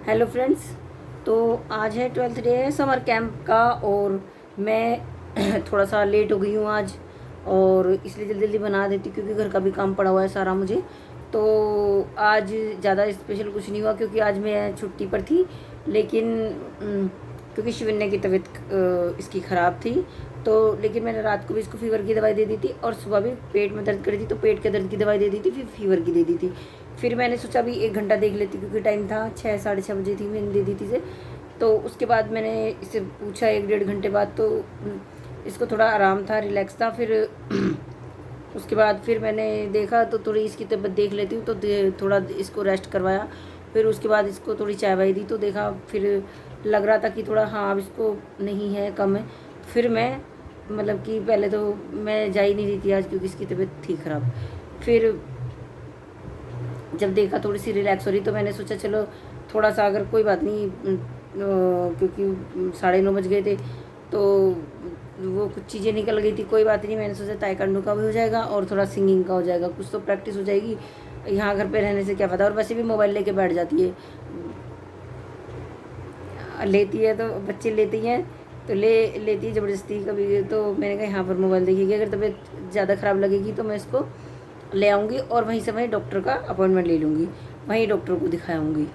Hello friends. तो आज है 12th डे है समर कैंप का और मैं थोड़ा सा लेट हो गई हूँ आज, और इसलिए जल्दी जल्दी बना देती क्योंकि घर का भी काम पड़ा हुआ है सारा मुझे। तो आज ज़्यादा स्पेशल कुछ नहीं हुआ क्योंकि आज मैं छुट्टी पर थी, लेकिन क्योंकि शिवन्या की तबीयत इसकी ख़राब थी, तो लेकिन मैंने रात को भी इसको फीवर की दवाई दे दी थी और सुबह भी पेट में दर्द कर रही थी तो पेट के दर्द की दवाई दे दी थी, फिर फीवर की दे दी थी। फिर मैंने सोचा अभी 1 घंटा देख लेती क्योंकि टाइम था 6 साढ़े 6 बजे थी, मैंने दे दी थी से। तो उसके बाद मैंने इससे पूछा 1 डेढ़ घंटे बाद, तो इसको थोड़ा आराम था, रिलैक्स था। फिर उसके बाद फिर मैंने देखा तो थोड़ी इसकी तबीयत देख लेती हूँ, तो थोड़ा इसको रेस्ट करवाया। फिर उसके बाद इसको थोड़ी चाय वाय दी तो देखा फिर लग रहा था कि थोड़ा हाँ अब इसको नहीं है, कम है। फिर मैं मतलब कि पहले तो मैं जा ही नहीं रही थी आज क्योंकि इसकी तबीयत थी ख़राब। फिर जब देखा थोड़ी सी रिलैक्स हो रही तो मैंने सोचा चलो थोड़ा सा, अगर कोई बात नहीं क्योंकि 9:30 बज गए थे तो वो कुछ चीज़ें निकल गई थी, कोई बात नहीं। मैंने सोचा ताइक्वांडो का भी हो जाएगा और थोड़ा सिंगिंग का हो जाएगा, कुछ तो प्रैक्टिस हो जाएगी। यहाँ घर पे रहने से क्या फ़ायदा, और वैसे भी मोबाइल लेके बैठ जाती है, लेती है तो बच्चे लेते ही हैं तो लेती है ज़बरदस्ती कभी। तो मैंने कहा यहाँ पर मोबाइल देखिएगी, अगर तबीयत ज़्यादा ख़राब लगेगी तो मैं इसको ले आऊँगी और वहीं से मैं डॉक्टर का अपॉइंटमेंट ले लूँगी, वहीं डॉक्टर को दिखाऊँगी।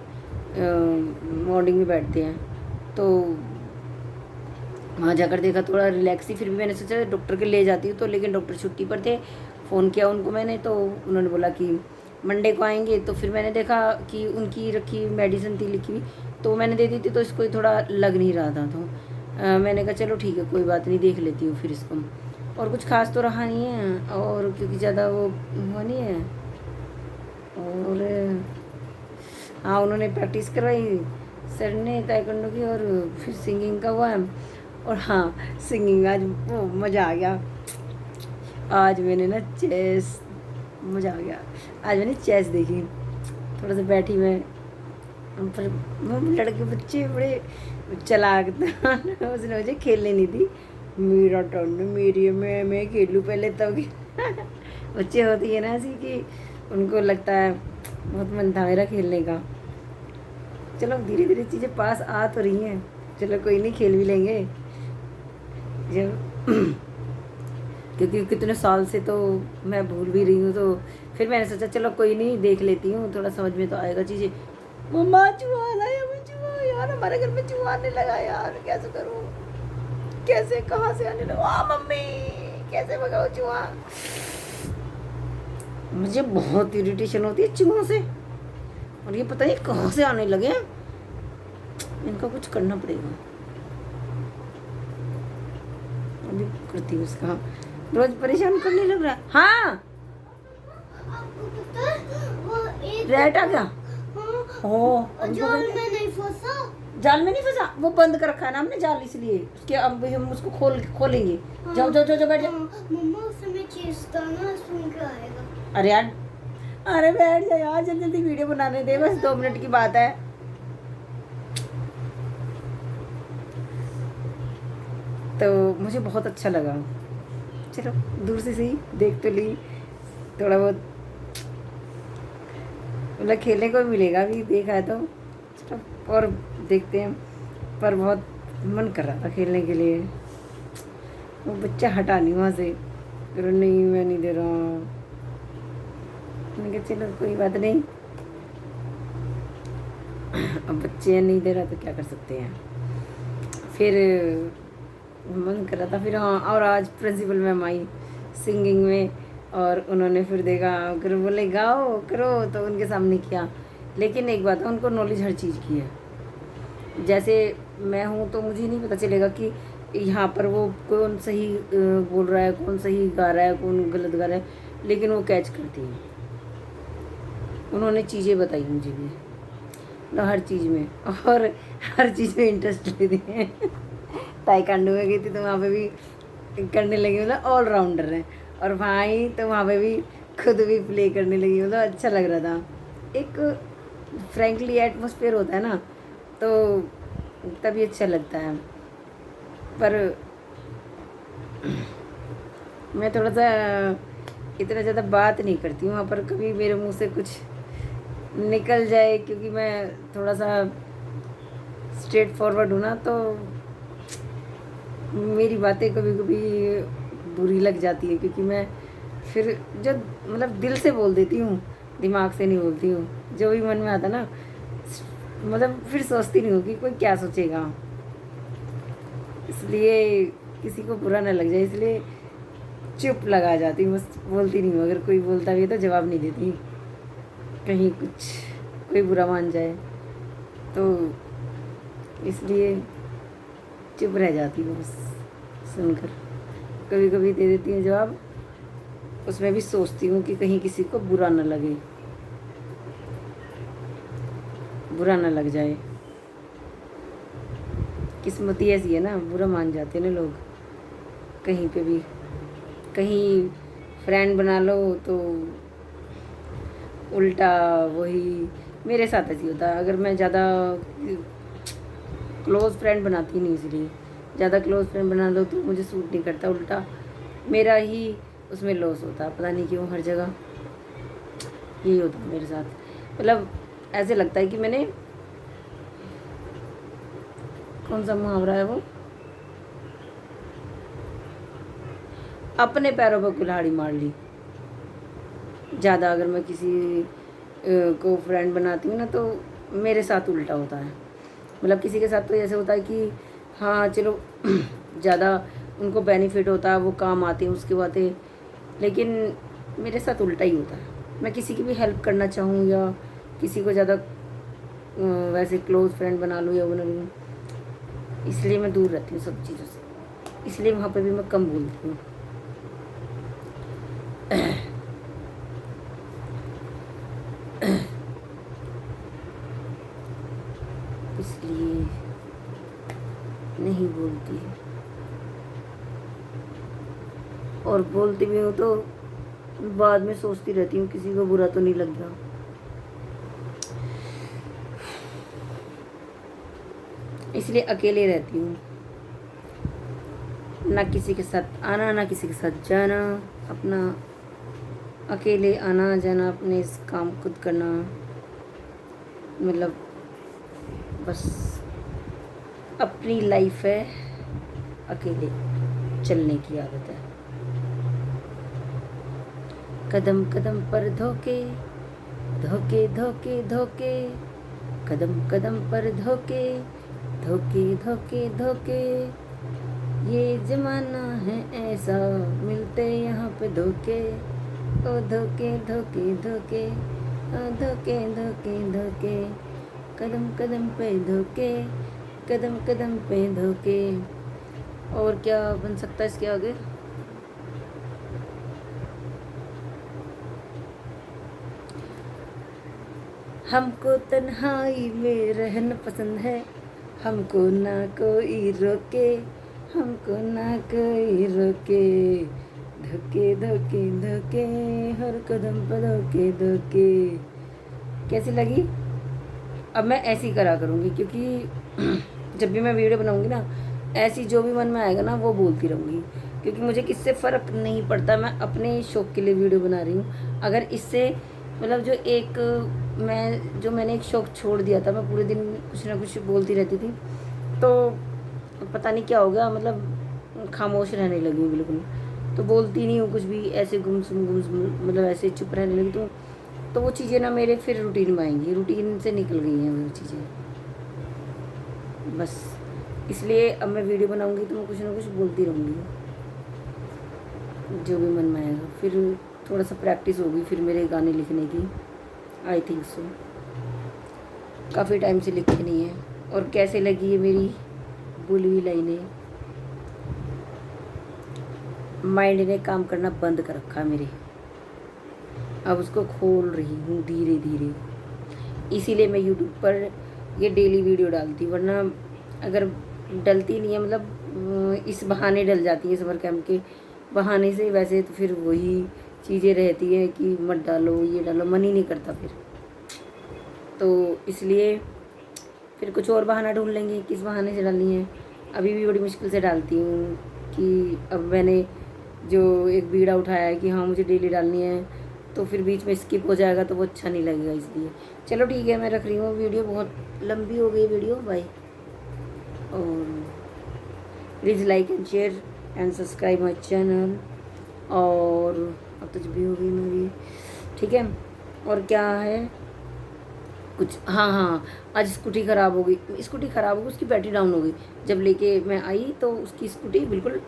मॉर्निंग में बैठते हैं तो वहाँ जाकर देखा थोड़ा रिलैक्स ही। फिर भी मैंने सोचा डॉक्टर के ले जाती हूँ, तो लेकिन डॉक्टर छुट्टी पर थे। फ़ोन किया उनको मैंने तो उन्होंने बोला कि मंडे को आएंगे। तो फिर मैंने देखा कि उनकी रखी मेडिसिन थी लिखी हुई, तो मैंने दे दी थी, तो इसको थोड़ा लग नहीं रहा था। तो मैंने कहा चलो ठीक है, कोई बात नहीं, देख लेती हूँ फिर इसको। और कुछ खास तो रहा नहीं है, और क्योंकि ज़्यादा वो हुआ नहीं है। और हाँ, उन्होंने प्रैक्टिस करवाई सर ने ताइक्वांडो की, और फिर सिंगिंग का हुआ है। और हाँ, सिंगिंग आज वो मज़ा आ गया। आज मैंने ना चेस, मज़ा आ गया। आज मैंने चेस देखी, थोड़ा सा बैठी मैं, पर वो लड़के बच्चे बड़े चालाक था उसने मुझे खेलने नहीं दी। मेरा टर्न, मेरी मैं खेलूँ पहले तब बच्चे होती है ना ऐसी कि उनको लगता है, बहुत मन था मेरा खेलने का। चलो धीरे धीरे चीज़ें पास आ तो रही हैं, चलो कोई नहीं, खेल भी लेंगे जब क्योंकि कितने साल से तो मैं भूल भी रही हूँ। तो फिर मैंने सोचा चलो कोई नहीं, देख लेती हूँ, थोड़ा समझ में तो आएगा चीज़ें। मम्मा चूहा लाया, मैं चूहा यार, हमारे घर में चूहा आने लगा यार, कैसे करूँ, कैसे कहाँ से आने लगा मम्मी, कैसे भगाओ चूहा। मुझे बहुत इरिटेशन होती है चूहों से, और ये पता नहीं कहाँ से आने लगे हैं, इनका कुछ करना पड़ेगा। अभी करती हूँ उसका, रोज परेशान करने लग रहा है। हाँ रेट आ गया। जाल में नहीं फंसा, जाल में नहीं फंसा, वो बंद कर रखा है ना हमने जाल, इसलिए उसके अब हम उसको खोलेंगे। जाओ जाओ जाओ बैठ जाओ। मम्मा उसमें चीज़ता ना, सुन के आएगा। अरे यार, अरे बैठ जा यार, जल्दी जल्दी वीडियो बनाने दे, बस 2 मिनट की बात है। तो मुझे बहुत अच्छा लगा, चलो दूर से सही देख तो ली, थोड़ा बहुत मतलब खेलने को मिलेगा, अभी देखा है तो चलो और देखते हैं। पर बहुत मन कर रहा था खेलने के लिए, वो बच्चा हटा नहीं वहाँ से, फिर नहीं मैं नहीं दे रहा। मैंने कहा चलो कोई बात नहीं, अब बच्चे नहीं दे रहा तो क्या कर सकते हैं। फिर मन कर रहा था फिर। हाँ, और आज प्रिंसिपल मैम आई सिंगिंग में, और उन्होंने फिर देखा, फिर बोले गाओ करो, तो उनके सामने किया। लेकिन एक बात है, उनको नॉलेज हर चीज़ की है। जैसे मैं हूँ तो मुझे नहीं पता चलेगा कि यहाँ पर वो कौन सही बोल रहा है, कौन सही गा रहा है, कौन गलत गा रहा है, लेकिन वो कैच करती हैं। उन्होंने चीज़ें बताई मुझे भी, मतलब हर चीज़ में, और हर चीज़ में इंटरेस्ट लेते हैं ताइक्वांडो में गई थी तो वहाँ पे भी करने लगी, मतलब ऑलराउंडर है। और भाई तो वहाँ पे भी खुद भी प्ले करने लगी, मतलब अच्छा लग रहा था। एक फ्रैंकली एटमॉस्फेयर होता है ना, तो तभी अच्छा लगता है। पर मैं थोड़ा सा इतना ज़्यादा बात नहीं करती हूँ वहाँ पर, कभी मेरे मुंह से कुछ निकल जाए, क्योंकि मैं थोड़ा सा स्ट्रेट फॉरवर्ड हूँ ना, तो मेरी बातें कभी कभी बुरी लग जाती है, क्योंकि मैं फिर जब मतलब दिल से बोल देती हूँ, दिमाग से नहीं बोलती हूँ। जो भी मन में आता ना, मतलब फिर सोचती नहीं हूँ कि कोई क्या सोचेगा, इसलिए किसी को बुरा ना लग जाए, इसलिए चुप लगा जाती हूँ, बस बोलती नहीं हूँ। अगर कोई बोलता भी है तो जवाब नहीं देती, कहीं कुछ कोई बुरा मान जाए तो, इसलिए चुप रह जाती हूँ बस सुनकर। कभी कभी दे देती हूँ जवाब, उसमें भी सोचती हूँ कि कहीं किसी को बुरा ना लगे, बुरा ना लग जाए। किस्मत ही ऐसी है ना, बुरा मान जाते हैं ना लोग कहीं पे भी। कहीं फ्रेंड बना लो तो उल्टा वही मेरे साथ ऐसी होता है। अगर मैं ज़्यादा क्लोज़ फ्रेंड बनाती नहीं, इसलिए ज़्यादा क्लोज़ फ्रेंड बना लो तो मुझे सूट नहीं करता, उल्टा मेरा ही उसमें लॉस होता है। पता नहीं क्यों हर जगह यही होता है मेरे साथ। मतलब ऐसे लगता है कि मैंने, कौन सा मुहावरा है वो, अपने पैरों पर कुल्हाड़ी मार ली। ज़्यादा अगर मैं किसी को फ्रेंड बनाती हूँ ना, तो मेरे साथ उल्टा होता है। मतलब किसी के साथ तो ऐसे होता है कि हाँ चलो ज़्यादा उनको बेनिफिट होता है, वो काम आते हैं उसकी बातें, लेकिन मेरे साथ उल्टा ही होता है। मैं किसी की भी हेल्प करना चाहूँ या किसी को ज़्यादा वैसे क्लोज फ्रेंड बना लूँ या बना लूँ, इसलिए मैं दूर रहती हूँ सब चीज़ों से, इसलिए वहाँ पे भी मैं कम बोलती हूँ। इसलिए नहीं बोलती, और बोलती भी हूँ तो बाद में सोचती रहती हूँ किसी को बुरा तो नहीं लग गया। इसलिए अकेले रहती हूँ, ना किसी के साथ आना ना किसी के साथ जाना, अपना अकेले आना जाना, अपने इस काम खुद करना, मतलब बस अपनी लाइफ है, अकेले चलने की आदत है। कदम कदम पर धोखे धोखे धोखे धोखे, कदम कदम पर धोखे धोखे धोखे धोखे, ये जमाना है ऐसा, मिलते यहाँ पे धोखे, ओ धोखे धोखे धोखे, ओ धोखे धोखे धोखे, कदम कदम पे धोखे, कदम कदम पे धोखे। और क्या बन सकता है इसके आगे? हमको तन्हाई में रहना पसंद है, हमको ना कोई रोके, हमको ना कोई रोके, धोखे धोखे धोखे, हर कदम पर धोखे धोखे। कैसी लगी? अब मैं ऐसी करा करूँगी, क्योंकि जब भी मैं वीडियो बनाऊँगी ना, ऐसी जो भी मन में आएगा ना वो बोलती रहूँगी, क्योंकि मुझे किससे फ़र्क नहीं पड़ता। मैं अपने शौक़ के लिए वीडियो बना रही हूँ। अगर इससे मतलब मैंने एक शौक़ छोड़ दिया था, मैं पूरे दिन कुछ ना कुछ बोलती रहती थी, तो पता नहीं क्या हो गया, मतलब खामोश रहने लगी हूँ बिल्कुल, तो बोलती नहीं हूँ कुछ भी, ऐसे गुमसुम मतलब ऐसे चुप रहने लगी। तो वो चीज़ें ना मेरे फिर रूटीन में आएंगी, रूटीन से निकल गई हैं वो चीज़ें बस। इसलिए अब मैं वीडियो बनाऊंगी तो मैं कुछ ना कुछ बोलती रहूँगी, जो भी मन में आएगा। फिर थोड़ा सा प्रैक्टिस होगी फिर मेरे गाने लिखने की, आई थिंक सो। काफ़ी टाइम से लिखे नहीं है। और कैसे लगी है मेरी बोली हुई लाइनें? माइंड ने काम करना बंद कर रखा है मेरे, अब उसको खोल रही हूँ धीरे धीरे। इसीलिए मैं यूट्यूब पर ये डेली वीडियो डालती, वरना अगर डलती नहीं है, मतलब इस बहाने डल जाती है, समर कैंप के बहाने से। वैसे तो फिर वही चीज़ें रहती है कि मत डालो, ये डालो, मन ही नहीं करता फिर। तो इसलिए फिर कुछ और बहाना ढूंढ लेंगे किस बहाने से डालनी है। अभी भी बड़ी मुश्किल से डालती हूँ कि अब मैंने जो एक बीड़ा उठाया है कि हाँ मुझे डेली डालनी है, तो फिर बीच में स्किप हो जाएगा तो वो अच्छा नहीं लगेगा। इसलिए चलो ठीक है, मैं रख रही हूँ। वीडियो बहुत लंबी हो गई वीडियो, बाय। और please like and share and subscribe my channel. और अब तो जब भी होगी मेरी, ठीक है। और क्या है कुछ, हाँ, आज स्कूटी ख़राब हो गई, स्कूटी ख़राब हो गई, उसकी बैटरी डाउन हो गई। जब लेके मैं आई तो उसकी स्कूटी बिल्कुल,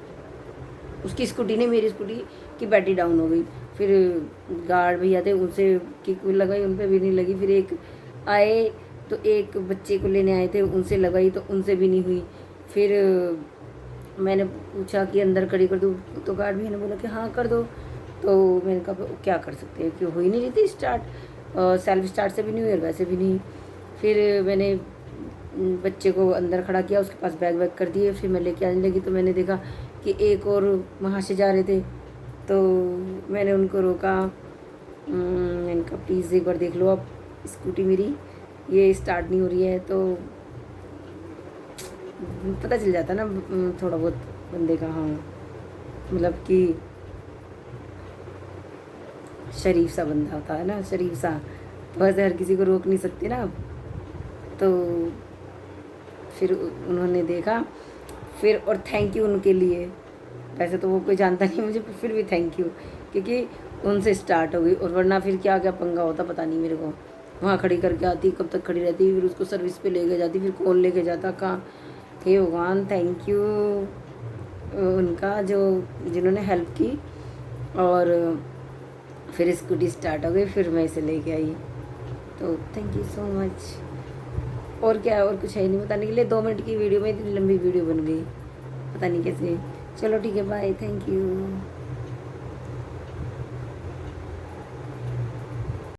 उसकी स्कूटी ने मेरी स्कूटी की बैटरी डाउन हो गई। फिर गार्ड भैया थे, उनसे किक लगाई, उन पर भी नहीं लगी। फिर एक आए तो एक बच्चे को लेने आए थे, उनसे लगाई तो उनसे भी नहीं हुई। फिर मैंने पूछा कि अंदर खड़ी कर दूँ, तो गार्ड भैया ने बोला कि हाँ कर दो। तो मैंने कहा क्या कर सकते हैं, क्यों हो ही नहीं रही थी स्टार्ट, सेल्फ स्टार्ट से भी नहीं हुई और वैसे भी नहीं। फिर मैंने बच्चे को अंदर खड़ा किया, उसके पास बैग वैग कर दिए। फिर मैं लेके आने लगी तो मैंने देखा कि एक और वहाँ से जा रहे थे, तो मैंने उनको रोका। मैंने कहा प्लीज़ एक बार देख लो, आप स्कूटी मेरी ये स्टार्ट नहीं हो रही है। तो पता चल जाता ना थोड़ा बहुत बंदे का, हाँ मतलब कि शरीफ सा बंदा होता है ना, शरीफ सा, तो वैसे हर किसी को रोक नहीं सकते ना आप। तो फिर उन्होंने देखा, फिर और थैंक यू उनके लिए। वैसे तो वो कोई जानता नहीं मुझे, पर फिर भी थैंक यू, क्योंकि उनसे स्टार्ट हो गई। और वरना फिर क्या क्या पंगा होता पता नहीं मेरे को। वहाँ खड़ी करके आती, कब तक खड़ी रहती, फिर उसको सर्विस पे लेके जाती, फिर कौन लेके जाता कहाँ। हे भगवान, थैंक यू उनका जो जिन्होंने हेल्प की। और फिर स्कूटी स्टार्ट हो गई, फिर मैं इसे लेके आई। तो थैंक यू सो मच। और क्या, और कुछ है नहीं बताने के लिए। 2 मिनट की वीडियो में इतनी लंबी वीडियो बन गई, पता नहीं कैसे। चलो ठीक है, बाय, थैंक यू।